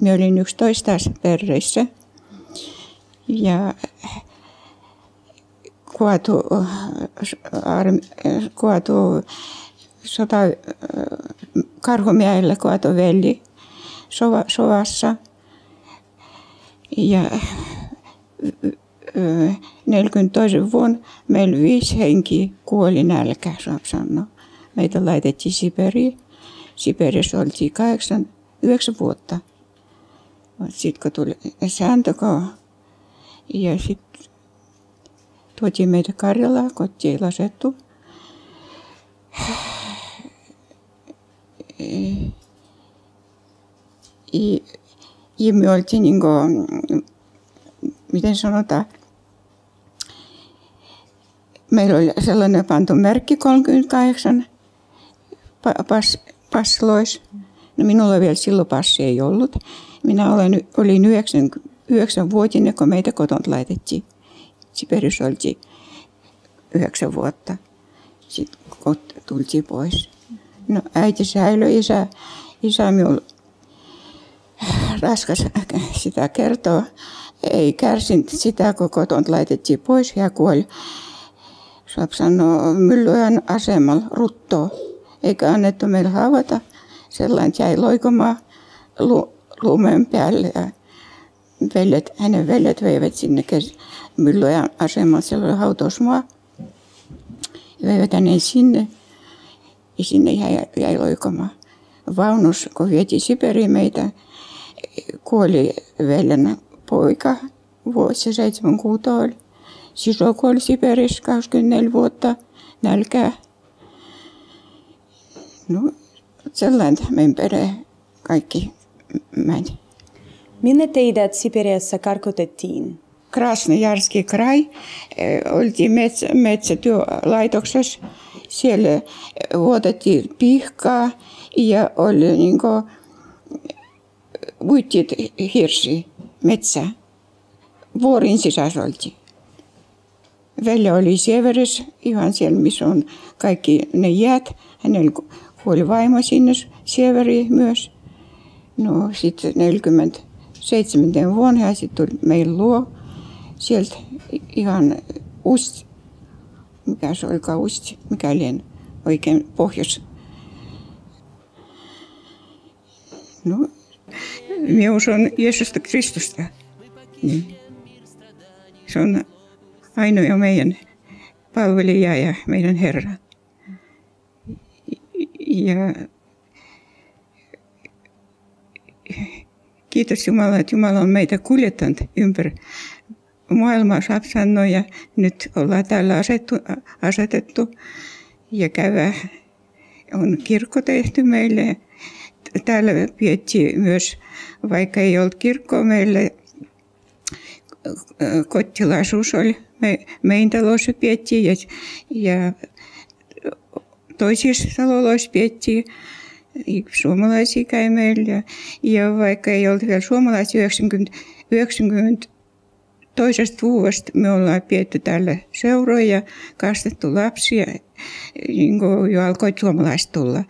minä olin 11 perreissä ja Karhumiehellä kaatui veli sovassa ja 42 vuonna meillä 5 henkiä kuoli nälkään, saa sanoa. Meitä laitettiin Siperiin. Siperissä oltiin 9 vuotta. Sitten kun tuli sääntökoo ja sitten tuotiin meitä Karjalaan, kotiin ei lasettu. Ja me oltiin niin kuin, miten sanotaan, meillä oli sellainen pantu merkki 38 paslois. No minulla vielä silloin passi ei ollut. Minä olin 9-vuotinen, kun meitä kotona laitettiin. Siperissä oltiin 9 vuotta. Sitten tultiin pois. No äiti säilyi, isä minulla raskas sitä kertoo. Ei kärsinyt sitä, kun kotona laitettiin pois ja kuoli. Saa sanoa Myllyojan asemalla ruttoa. Eikä annettu meillä haavata. Sellainen jäi loikomaan lumen päälle ja hänen veljet veivät sinne Myllyojan asemalle. Siellä oli hautausmaa. Veivät hänen sinne ja sinne jäi loikomaan. Vaunussa, kun vietiin Siperiin meitä, kuoli veljen poika, vuosi 7 kuuta oli. Sisko kuoli Siperissä 24 vuotta nälkää. No, sellainen meidän perhe kaikki meni. Minne teidät Siperiassa karkotettiin? Krasnojarski kraj. Oltiin metsätyölaitoksessa. Siellä vuotettiin pihkaa ja oli niin kuin uittit hirsi metsää. Vuorin sisässä oltiin. Veli oli Sieverissä, ihan siellä missä on kaikki ne jäät. Hänellä kuoli vaimo sinne Sieveriin myös. No sitten 47 vuonna hän sitten tuli meidän luo. Sieltä ihan mikä se olikaan mikä lienee oikein pohjois. No, minä uskon Jeesusta Kristusta. Niin. Se on ainoa meidän palvelija ja meidän Herra. Ja kiitos Jumala, että Jumala on meitä kuljettanut ympäri maailmaa, saa sanoa, ja nyt ollaan täällä asetettu ja on kirkko tehty meille. Täällä piettiin myös, vaikka ei ollut kirkkoa meille, kotilaisuus oli. Meidän talossa piettiin ja toisissa taloissa piettiin. Suomalaisia käy meillä ja vaikka ei ollut vielä suomalaisia 90 toisesta vuodesta me ollaan pietty täällä seuroja ja kastettu lapsia, niin kuin jo alkoi suomalaiset tulla.